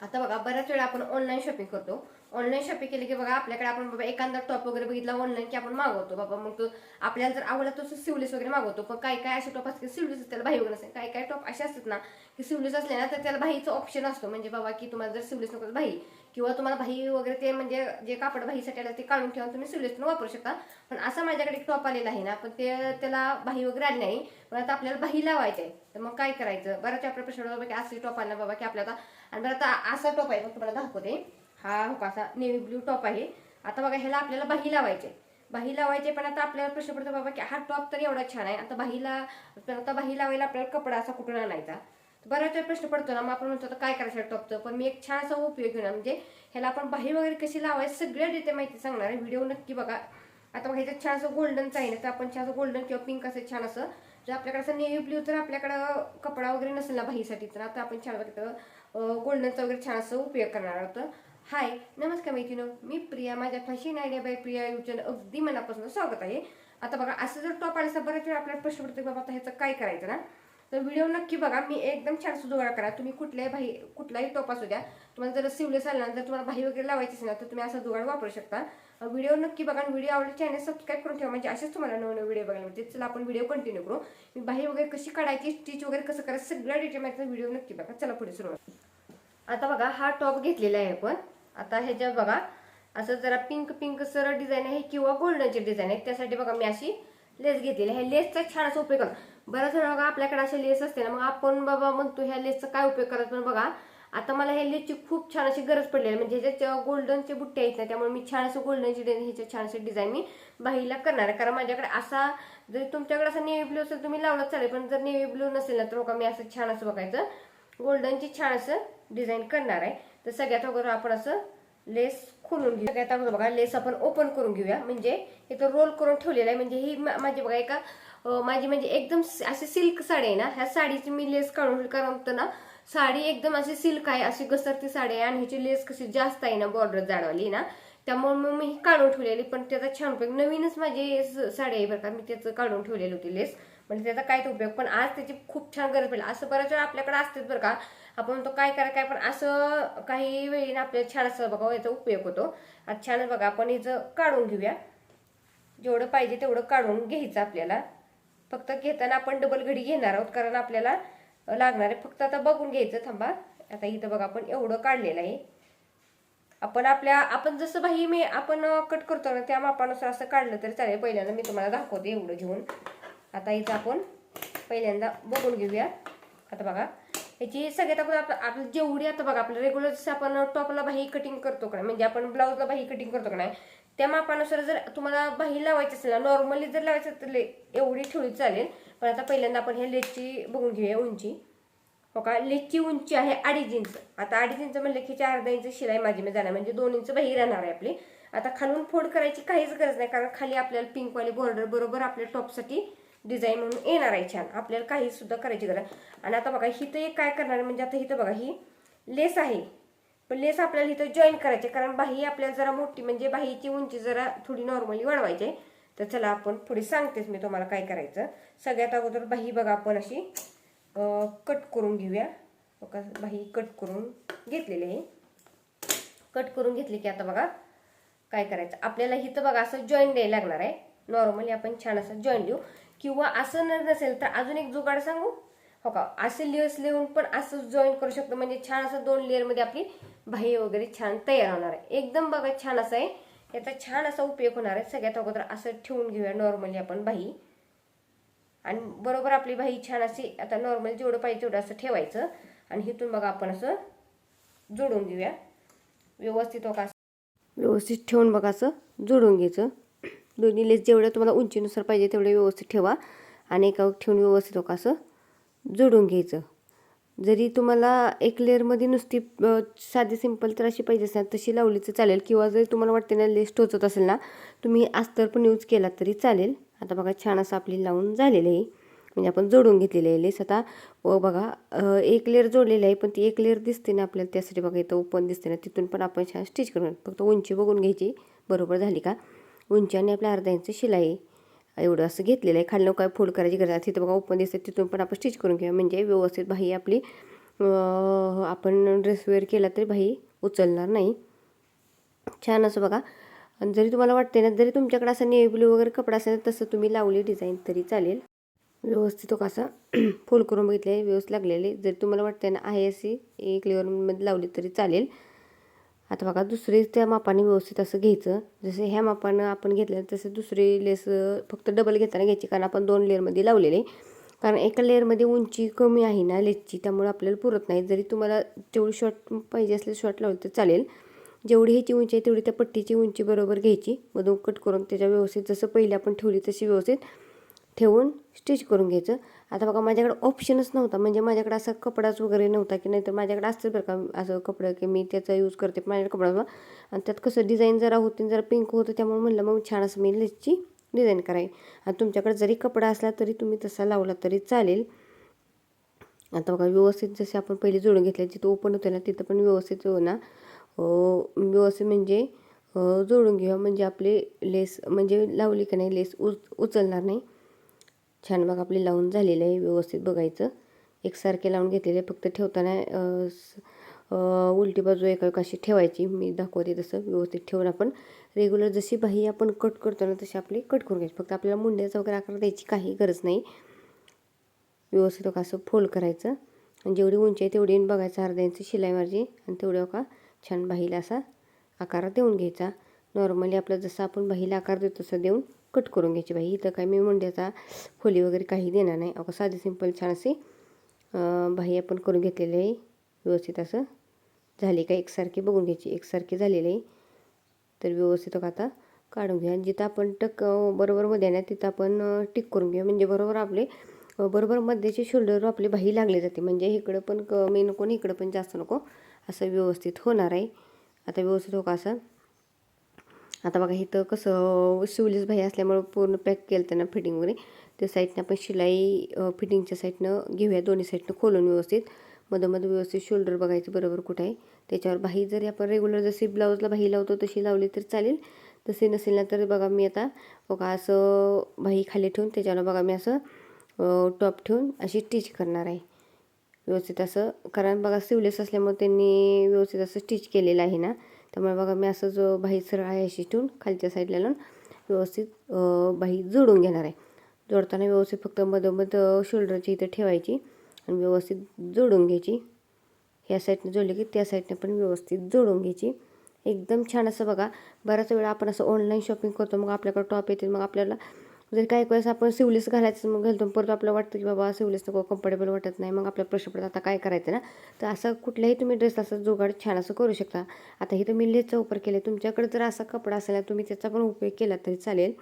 आता बघा बऱ्याच वेळा आपण ऑनलाईन शॉपिंग करतो. ऑनलाईन शॉपिंग केली की बघा आपल्याकडे आपण बाबा एखादा टॉप वगैरे बघितला ऑनलाईन की आपण मागवतो बाबा. मग तो आपल्याला जर आवडला तो सिवलेस वगैरे मागवतो. पण काही काय असे टॉप असतात की सिवलेस त्याला बाही वगैरे नसते. काही काही टॉप असे असतात ना की सिवलेस असले ना तर त्याला बाहीचा ऑप्शन असतो. म्हणजे बाबा की तुम्हाला जर सिवलेस नको बाही किंवा तुम्हाला बाही वगैरे ते म्हणजे जे कापड बाहीसाठी आलं ते काढून ठेवून तुम्ही सिवलेस पण वापरू शकता. पण असं माझ्याकडे एक टॉप आलेला आहे ना, पण ते त्याला बाही वगैरे आली नाही. पण आता आपल्याला बाही लावायची आहे तर मग काय करायचं. बऱ्याच आपल्या प्रश्न बाबा की असे टॉप आला बाबा की आपल्याला. आणि बरं आता असा टॉप आहे मग तुम्हाला दाखवते. हा हो असा नेव्ही ब्ल्यू टॉप आहे. आता बघा ह्याला आपल्याला बाही लावायचे. बाही लावायचे पण आता आपल्याला प्रश्न पडतो बाबा की हा टॉप तर एवढा छान आहे. आता बाही लावायला आपल्याला कपडा असा कुठून आणायचा. बऱ्याच वेळ प्रश्न पडतो ना, मग आपण म्हणतो काय करायचं टॉपचं. पण मी एक छान असा उपयोग घेणार म्हणजे ह्याला आपण बाही वगैरे कशी लावायची सगळ्या डिटेल माहिती सांगणार आहे. व्हिडिओ नक्की बघा. आता बघा ह्याच्यात छान असं गोल्डनचं आहे ना, तर आपण छान असं गोल्डन किंवा पिंक असं छान असं. जर आपल्याकडे असं नेव्ही ब्ल्यू तर आपल्याकडं कपडा वगैरे नसेल ना बाहीसाठी, तर आता आपण छान बघितलं गोल्डनचा वगैरे छान असं उपयोग करणार आहोत. हाय नमस्कार मैत्रिणी, मी प्रिया. माझ्या fashion idea by Priya YouTube अगदी मनापासून स्वागत आहे. आता बघा असं जर टॉप आला बऱ्याच वेळा आपल्याला प्रश्न पडतो बाबा आता ह्याचं काय करायचं ना, तर व्हिडिओ नक्की बघा. मी एकदम छान जुगाड करा. तुम्ही कुठलाही टॉप असू द्या, तुम्हाला जर सिवलेस आला ना, जर तुम्हाला बाही वगैरे लावायची असेल ना तर तुम्ही असा जुगाड वापरू शकता. व्हिडिओ नक्की बघा आणि व्हिडिओ आवडले चॅनल सबस्क्राईब करून ठेवा म्हणजे असेच तुम्हाला नवीन व्हिडिओ बघायला मिळते. चला आपण व्हिडिओ कंटिन्यू करू. मी बाही वगैरे कशी काढायची, स्टिच वगैरे कसं करायचं सगळ्या डिटेल माहिती व्हिडिओ नक्की बघा. चला पुढे सुरुवात. आता बघा हा टॉप घेतलेला आहे आपण. आता ह्याच्यात बघा असं जरा पिंक पिंक सरळ डिझाईन आहे किंवा गोल्डनची डिझाईन आहे. त्यासाठी बघा मी अशी लेस घेतलेली आहे. लेसचा छान असा उपयोग करा. बऱ्याच वेळा बघा आपल्याकडे असे लेस असते ना, मग आपण बाबा म्हणतो ह्या लेसचा काय उपयोग करायचा. पण बघा आता मला ह्या लेसची खूप छान अशी गरज पडली आहे. म्हणजे ह्याच्यात गोल्डनचे बुट्टे आहेत ना, त्यामुळे मी छान असं गोल्डनची ह्याच्या छान अशी डिझाईन मी बाहीला करणार आहे. कारण माझ्याकडे असा जर तुमच्याकडे असा नेव्ही ब्ल्यू असेल तुम्ही लावलं चालेल, पण जर नेव्ही ब्ल्यू नसेल ना तर बघा मी असं छान असं बघायचं गोल्डनची छान असं डिझाईन करणार आहे. तर सगळ्यात अगोदर आपण असं लेस खोलून घेऊ. सगळ्यात अगोदर बघा लेस आपण ओपन करून घेऊया. म्हणजे इथं रोल करून ठेवलेला आहे. म्हणजे ही माझी बघा एका माझी म्हणजे एकदम अशी सिल्क साडी आहे ना, ह्या साडीची मी लेस काढून कारण ना साडी एकदम अशी सिल्क आहे, अशी घसरती साडी आहे आणि ह्याची लेस कशी जास्त आहे ना, बॉर्डर जाडवाली ना, त्यामुळे मग मी काढून ठेवलेली. पण त्याचा छान उपयोग नवीनच माझी साडी आहे बरं का, मी त्याचं काढून ठेवलेली होती लेस. म्हणजे त्याचा काय उपयोग, पण आज त्याची खूप छान गरज पडली. असं बऱ्याच वेळा आपल्याकडे असतेच बरं का, आपण म्हणतो काय करा काय, पण असं काही वेळी आपल्याला छान असं बघा याचा उपयोग होतो. आज छानच बघा आपण हिचं काढून घेऊया. जेवढं पाहिजे तेवढं काढून घ्यायचं आपल्याला. फक्त घेताना आपण डबल घडी घेणार आहोत कारण आपल्याला लागणार आहे. फक्त आता बघून घ्यायचं. थांबा आता इथं बघा आपण एवढं काढलेलं आहे. आपण जसं बाही आपण कट करतो ना त्या मापानुसार असं काढलं तरी चालेल. पहिल्यांदा मी तुम्हाला दाखवते एवढं घेऊन. आता इथं आपण पहिल्यांदा बघून घेऊया. आता बघा याची सगळ्यात अगोदर आपलं जेवढी आता बघा आपलं रेग्युलर जसं आपण टॉपला बाही कटिंग करतो का, म्हणजे आपण ब्लाऊजला बाही कटिंग करतो का नाही, त्या मापानुसार जर तुम्हाला बाही लावायची असेल ना, नॉर्मली जर लावायचं तर एवढी ठेवली चालेल. पण आता पहिल्यांदा आपण ह्या लेसची बघून घेऊया उंची. हो का, लेसची उंची आहे 2.5 इंच. आता 2.5 इंच म्हणलं की 4 इंच शिलाई माझी मी जाणार, म्हणजे 2 इंच बाही राहणार आहे आपली. आता खालून फोल्ड करायची काहीच गरज नाही कारण खाली आपल्याला पिंकवाली बॉर्डर बरोबर आपल्या टॉपसाठी डिझाईन म्हणून येणार आहे छान. आपल्याला काही सुद्धा करायची गरज. आणि आता बघा हिथं एक काय करणार आहे, म्हणजे आता हिथं बघा ही लेस आहे, पण लेस आपल्याला इथं जॉईन करायचे कारण बाही आपल्याला जरा मोठी, म्हणजे बाहीची उंची जरा थोडी नॉर्मली वाढवायची. तर चला आपण पुढे सांगतेच मी तुम्हाला काय करायचं. सगळ्यात अगोदर बाही बघा आपण अशी कट करून घेऊया. बाही कट करून घेतलेली आहे. कट करून घेतली की आता बघा काय करायचं आपल्याला इथं बघा असं जॉईन द्यायला लागणार आहे. नॉर्मली आपण छान असं जॉईन देऊ किंवा असं नसेल तर अजून एक जुगाड सांगू. हो का, असे लेस लिहून पण असं जॉईन करू शकतो. म्हणजे छान असं 2 लेअरमध्ये आपली बाही वगैरे छान तयार होणार आहे. एकदम बघा छान असं आहे. याचा छान असा उपयोग होणार आहे. सगळ्यात अगोदर असं ठेवून घेऊया नॉर्मली आपण बाही. आणि बरोबर आपली बाही छान अशी आता नॉर्मल जेवढं पाहिजे तेवढं असं ठेवायचं. आणि इथून बघा आपण असं जोडून घेऊया व्यवस्थित. हो का, व्यवस्थित ठेवून बघा असं जोडून घ्यायचं. दोन्ही लेस जेवढ्या तुम्हाला उंचीनुसार पाहिजे तेवढे व्यवस्थित ठेवा आणि एका ठेवून व्यवस्थित हो का असं जोडून घ्यायचं. जरी तुम्हाला एक लेअरमध्ये नुसती साधी सिंपल तर अशी पाहिजे असेल तशी लावली तर चालेल, किंवा जर तुम्हाला वाटते ना लेस टोचत असेल ना तुम्ही अस्तर पण यूज केला तरी चालेल. आता बघा छान असं आपली लावून झालेलं आहे, म्हणजे आपण जोडून घेतलेलं आहे लेस. आता बघा एक लेअर जोडलेली आहे पण ती एक लेअर दिसते ना आपल्याला, त्यासाठी बघा इथं ओपन दिसते ना, तिथून पण आपण छान स्टिच करून फक्त उंची बघून घ्यायची बरोबर झाली का. उंची आणि आपल्या अर्धा इंच शिलाई एवढं असं घेतलेलं आहे. खाली काय फोल्ड करायची गरज आहे. तिथं बघा ओपन दिसते तिथून पण आपण स्टिच करून घेऊया म्हणजे व्यवस्थित बाही आपली आपण ड्रेस वेअर केला तरी बाही उचलणार नाही. छान असं बघा. आणि जरी तुम्हाला वाटते ना, जरी तुमच्याकडे असं नेव्ही ब्लू वगैरे कपडा असेल तसं तुम्ही लावली डिझाईन तरी चालेल. व्यवस्थित तो कसा फोल्ड करून बघितले, व्यवस्थित लागलेले. जरी तुम्हाला वाटते ना आहे अशी एक लेअरमध्ये लावली तरी चालेल. आता बघा दुसरे त्या मापाने व्यवस्थित असं घ्यायचं. जसे ह्या मापानं आपण घेतलं तसे दुसरी लेस फक्त डबल घेताना घ्यायची, कारण आपण 2 लेअरमध्ये लावलेले. कारण एका लेअरमध्ये उंची कमी आहे ना लेसची, त्यामुळे आपल्याला पुरत नाही. जरी तुम्हाला तेवढी शॉर्ट पाहिजे असले शॉर्ट लावलं तर चालेल. जेवढी ह्याची उंची आहे तेवढी त्या पट्टीची उंची बरोबर घ्यायची, मधून कट करून त्याच्या व्यवस्थित जसं पहिले आपण ठेवली तशी व्यवस्थित ठेवून स्टिच करून घ्यायचं. आता बघा माझ्याकडे ऑप्शनच नव्हता, म्हणजे माझ्याकडे असा कपडाच वगैरे नव्हता की नाही तर माझ्याकडे असतं बरं का असं कपडं की मी त्याचा यूज करते. माझ्याकडे कपडा आणि त्यात कसं डिझाईन जरा होती, जरा पिंक होतं, त्यामुळे म्हणलं मग छान असं मी लेसची डिझाईन करावी. आणि तुमच्याकडे जरी कपडा असला तरी तुम्ही तसा लावला तरी चालेल. आता बघा व्यवस्थित जसे आपण पहिले जोडून घेतले, जिथं ओपन होतं ना तिथं पण व्यवस्थित ना व्यवस्थित म्हणजे जोडून घेऊया, म्हणजे आपले लेस म्हणजे लावली की नाही लेस उचलणार नाही. छान बघा आपली लावून झालेलं आहे. व्यवस्थित बघायचं, एकसारखे लावून घेतलेले. फक्त ठेवताना उलटी बाजू एका अशी ठेवायची, मी दाखवते तसं व्यवस्थित ठेवून आपण रेग्युलर जशी बाही आपण कट करतो ना तशी आपली कट करून घ्यायची. फक्त आपल्याला मुंड्याचा वगैरे आकार द्यायची काही गरज नाही. व्यवस्थित असं फोल्ड करायचं आणि जेवढी उंची आहे तेवढी बघायचं, अर्धा इंच शिलाई मारायची आणि तेवढं का छान बाहीला असा आकार देऊन घ्यायचा. नॉर्मली आपलं जसं आपण बाहीला आकार देतो तसं देऊन कट करून घ्यायची बाही. इथं काय मी मुंड्याचा खोली वगैरे काही देणार नाही. अगं साधी सिंपल छान अशी बाही आपण करून घेतलेली आहे. व्यवस्थित असं झाली का एकसारखी बघून घ्यायची, एकसारखी झालेली आहे तर व्यवस्थित आता काढून घ्या. जिथं आपण बरोबर मध्ये ना तिथं आपण टिक करून घेऊ, म्हणजे बरोबर आपले बरोबर मध्येचे शोल्डर आपली बाही लागली जाते, म्हणजे इकडं पण कमी नको आणि इकडं पण जास्त नको, असं व्यवस्थित होणार आहे. आता व्यवस्थित हो का असं. आता बघा इथं कसं शिवलेस बाही असल्यामुळे पूर्ण पॅक केलं त्यांना फिटिंग वगैरे. त्या साईडनं आपण शिलाई फिटिंगच्या साईडनं घेऊया, दोन्ही साईडनं खोलून व्यवस्थित मधोमध व्यवस्थित शोल्डर बघायचं बरोबर कुठं आहे. त्याच्यावर बाही जरी आपण रेग्युलर जशी ब्लाऊजला बाही लावतो तशी लावली तर चालेल. तसे नसेल ना तर बघा मी आता बघा असं बाही खाली ठेवून त्याच्यावर बघा मी असं टॉप ठेवून अशी स्टिच करणार आहे व्यवस्थित असं. कारण बघा सिवलेस असल्यामुळे त्यांनी व्यवस्थित असं स्टिच केलेलं आहे ना, त्यामुळे बघा मी असं जो बाही सरळ आहे अशी ठेवून खालच्या साईडला लावून व्यवस्थित बाही जोडून घेणार आहे. जोडताना व्यवस्थित फक्त मधोमध शोल्डरची इथं ठेवायची आणि व्यवस्थित जोडून घ्यायची. ह्या साईडनं जोडली की त्या साईडनं पण व्यवस्थित जोडून घ्यायची. एकदम छान असं बघा. बऱ्याच वेळा आपण असं ऑनलाईन शॉपिंग करतो, मग आपल्याकडे टॉप येतील, मग आपल्याला जर काही वेळेस आपण सिवलेस घालायचं मग घालतो, परत आपल्याला वाटतं की बाबा सिवलेस नको, कम्फर्टेबल वाटत नाही, मग आपल्या प्रश्न पडतात आता काय करायचं ना. तर असं कुठलाही तुम्ही ड्रेस असं जुगाड छान असं करू शकता. आता इथं मी लेसचा वापर केला, तुमच्याकडे जर असा कपडा असेल तुम्ही त्याचा पण उपयोग केला तरी चालेल.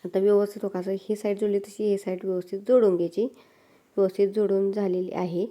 आता व्यवस्थित हो असं ही साईड जोडली तशी ही साईड व्यवस्थित जोडून घ्यायची. व्यवस्थित जोडून झालेली आहे.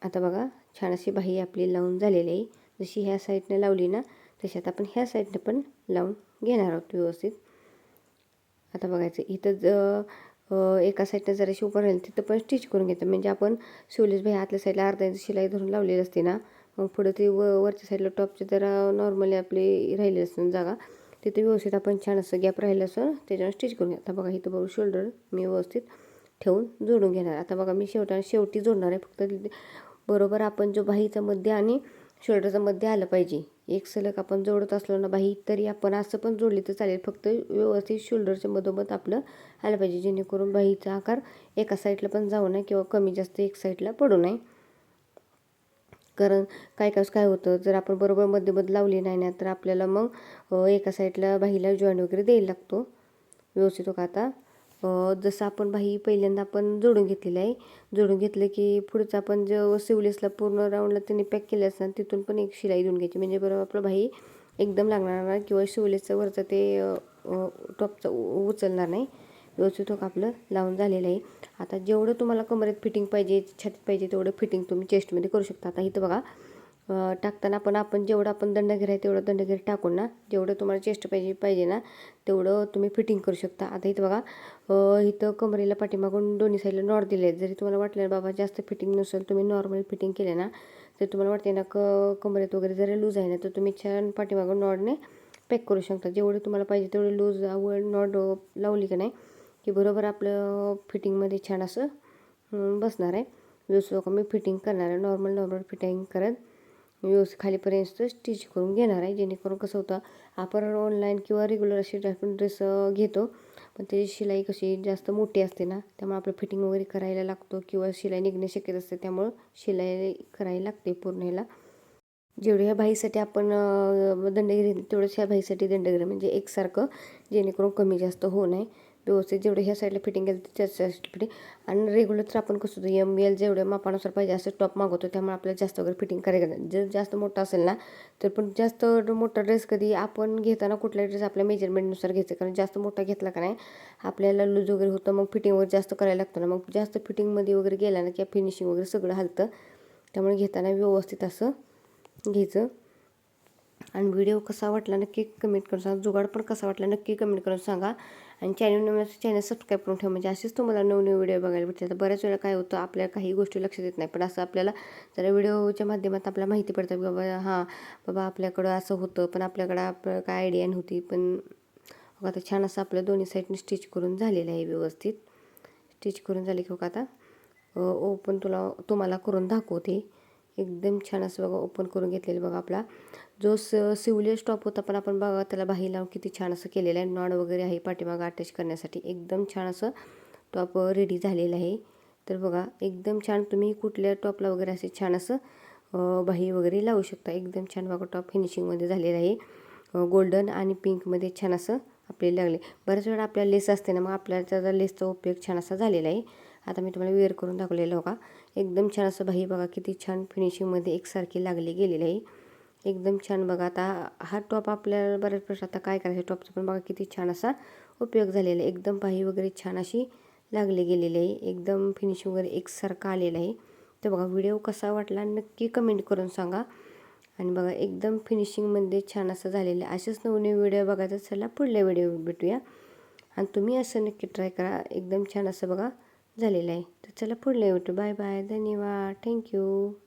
आता बघा छान अशी बाही आपली लावून झालेली आहे. जशी ह्या साईडने लावली ना तशी आता आपण ह्या साईडने पण लावून घेणार आहोत व्यवस्थित. आता बघायचं इथं एका साईडने जराशी उभं राहील तिथं पण स्टिच करून घेतं, म्हणजे आपण शिवलेस बाही आतल्या साईडला अर्धा इंच शिलाई धरून लावलेली असते ना, मग पुढं ते वरच्या साईडला टॉपचे जरा नॉर्मली आपली राहिली असतं जागा, तिथे व्यवस्थित आपण छान असं गॅप राहिलं असं त्याच्यावर स्टिच करून घ्या. आता बघा इथं बघू शोल्डर मी व्यवस्थित ठेवून जोडून घेणार. आता बघा मी शेवटी जोडणार आहे. फक्त बरोबर आपण जो बाहीचा मध्ये आणि शोल्डरचा मध्ये आलं पाहिजे. एक सलग आपण जोडत असलो ना बाही तरी आपण असं पण जोडली तर चालेल, फक्त व्यवस्थित शोल्डरच्या मधोमध आपलं आलं पाहिजे, जेणेकरून बाहीचा आकार एका साईडला पण जाऊ नये किंवा कमी जास्त एक साईडला पडू नये. कारण काय होतं जर आपण बरोबर मध्ये लावली नाही ना तर आपल्याला मग एका साईडला बाहीला जॉईंट वगैरे द्यायला लागतो. व्यवस्थित का आता जसं आपण बाही पहिल्यांदा आपण जोडून घेतलेलं आहे, जोडून घेतलं की पुढचं आपण जो सिवलेसला पूर्ण राऊंडला त्यांनी पॅक केलं असतं तिथून पण एक शिलाई देऊन घ्यायची, म्हणजे बरोबर आपलं बाही एकदम लागणार नाही किंवा शिवलेसचं वरचं ते टॉपचं उचलणार नाही. व्यवस्थित आपलं लावून झालेलं आहे. आता जेवढं तुम्हाला कमरेत फिटिंग पाहिजे, छातीत पाहिजे तेवढं फिटिंग तुम्ही चेस्टमध्ये करू शकता. आता इथं बघा टाकताना आपण जेवढं आपण दंडघेर आहे तेवढं दंडघेर टाकून ना जेवढं तुम्हाला चेस्ट पाहिजे ना तेवढं तुम्ही फिटिंग करू शकता. आता इथं बघा इथं कमरेला पाठीमागून दोन्ही साईडला नॉट दिले आहेत. जरी तुम्हाला वाटलं बाबा जास्त फिटिंग नसेल, तुम्ही नॉर्मल फिटिंग केले ना, जर तुम्हाला वाटते ना कमरेत वगैरे जरी लूज आहे ना तर तुम्ही छान पाठीमागून नॉडने पॅक करू शकता. जेवढे तुम्हाला पाहिजे तेवढे लूज नॉट लावली का नाही की बरोबर आपलं फिटिंगमध्ये छान असं बसणार आहे. व्यवस्थित मी फिटिंग करणार आहे. नॉर्मल फिटिंग करत व्यवस्थित खालीपर्यंत स्टिच करून घेणार आहे. जेणेकरून कसं होतं, आपण ऑनलाईन किंवा रेग्युलर असे आपण ड्रेस घेतो, पण त्याची शिलाई कशी जास्त मोठी असते ना, त्यामुळे आपलं फिटिंग वगैरे करायला लागतो किंवा शिलाई निघणे शक्यता असते. त्यामुळं शिलाई करायला लागते पूर्ण ह्याला. जेवढे ह्या बाईसाठी आपण दंडगिरी तेवढंच ह्या बाईसाठी दंडगिरी म्हणजे एकसारखं, जेणेकरून कमी जास्त होऊ नये. व्यवस्थित जेवढे ह्या साईडला फिटिंग केलं त्याच साईडला फिटिंग. आणि रेग्युलर तर आपण कसं होतं ML जेवढ्या मापानुसार पाहिजे असं टॉप मागवतो, त्यामुळे आपल्याला जास्त वगैरे फिटिंग करायला जर जास्त मोठा असेल ना, तर पण जास्त मोठा ड्रेस कधी आपण घेताना कुठला ड्रेस आपल्या मेजरमेंटनुसार घ्यायचं. कारण जास्त मोठा घेतला का नाही आपल्याला लूज वगैरे होतं, मग फिटिंग वगैरे जास्त करायला लागतं ना, मग जास्त फिटिंगमध्ये वगैरे गेला ना किंवा फिनिशिंग वगैरे सगळं हलतं. त्यामुळे घेताना व्यवस्थित असं घ्यायचं. आणि व्हिडिओ कसा वाटला नक्की कमेंट करून सांगा. जुगाड पण कसा वाटला नक्की कमेंट करून सांगा. आणि चॅनल सबस्क्राईब करून ठेवा, म्हणजे असेच तुम्हाला नवनवीन व्हिडिओ बघायला भेटतात. बऱ्याच वेळा काय होतं, आपल्या काही गोष्टी लक्षात येत नाही, पण असं आपल्याला जरा व्हिडिओच्या माध्यमात आपल्याला माहिती पडतं की बाबा आपल्याकडं असं होतं, पण आपल्याकडं काय आयडिया नव्हती. पण आता छान असं आपलं दोन्ही साईडने स्टिच करून झालेलं आहे. व्यवस्थित स्टिच करून झाले की आता ओपन तुम्हाला करून दाखवते. एकदम छान असं बघा ओपन करून घेतलेलं. बघा आपला जो सिवलेस टॉप होता, पण आपण बघा त्याला बाही लावून किती छान असं केलेलं आहे. नॉड वगैरे आहे पाठीमागं अटॅच करण्यासाठी. एकदम छान असं टॉप रेडी झालेलं आहे. तर बघा एकदम छान, तुम्ही कुठल्या टॉपला वगैरे असे छान असं बाही वगैरे लावू शकता. एकदम छान बघा टॉप फिनिशिंगमध्ये झालेलं आहे. गोल्डन आणि पिंकमध्ये छान असं आपल्याला लागले. बऱ्याच वेळा आपल्याला लेस असते ना, मग आपल्याला त्याचा लेसचा उपयोग छान असा झालेला आहे. आता मी तुम्हाला वेअर करून दाखवलेलं बघा. एकदम छान असं बाही बघा किती छान फिनिशिंगमध्ये एकसारखी लागली गेलेली आहे. एकदम छान बघा. आता हा टॉप आपल्याला बऱ्याच प्रश्न आता काय करायचं, टॉपचा पण बघा किती छान असा उपयोग झालेला आहे. एकदम बाही वगैरे छान अशी लागली गेलेली आहे. एकदम फिनिशिंग वगैरे एकसारखं आलेलं आहे. तर बघा व्हिडिओ कसा वाटला नक्की कमेंट करून सांगा. आणि बघा एकदम फिनिशिंगमध्ये छान असं झालेलं आहे. असेच नवीन व्हिडिओ बघायचं. चला पुढल्या व्हिडिओ भेटूया. आणि तुम्ही असं नक्की ट्राय करा. एकदम छान असं बघा झालेलं आहे. तर चला पुढल्या व्हिडिओ. Bye bye. धन्यवाद. थँक्यू.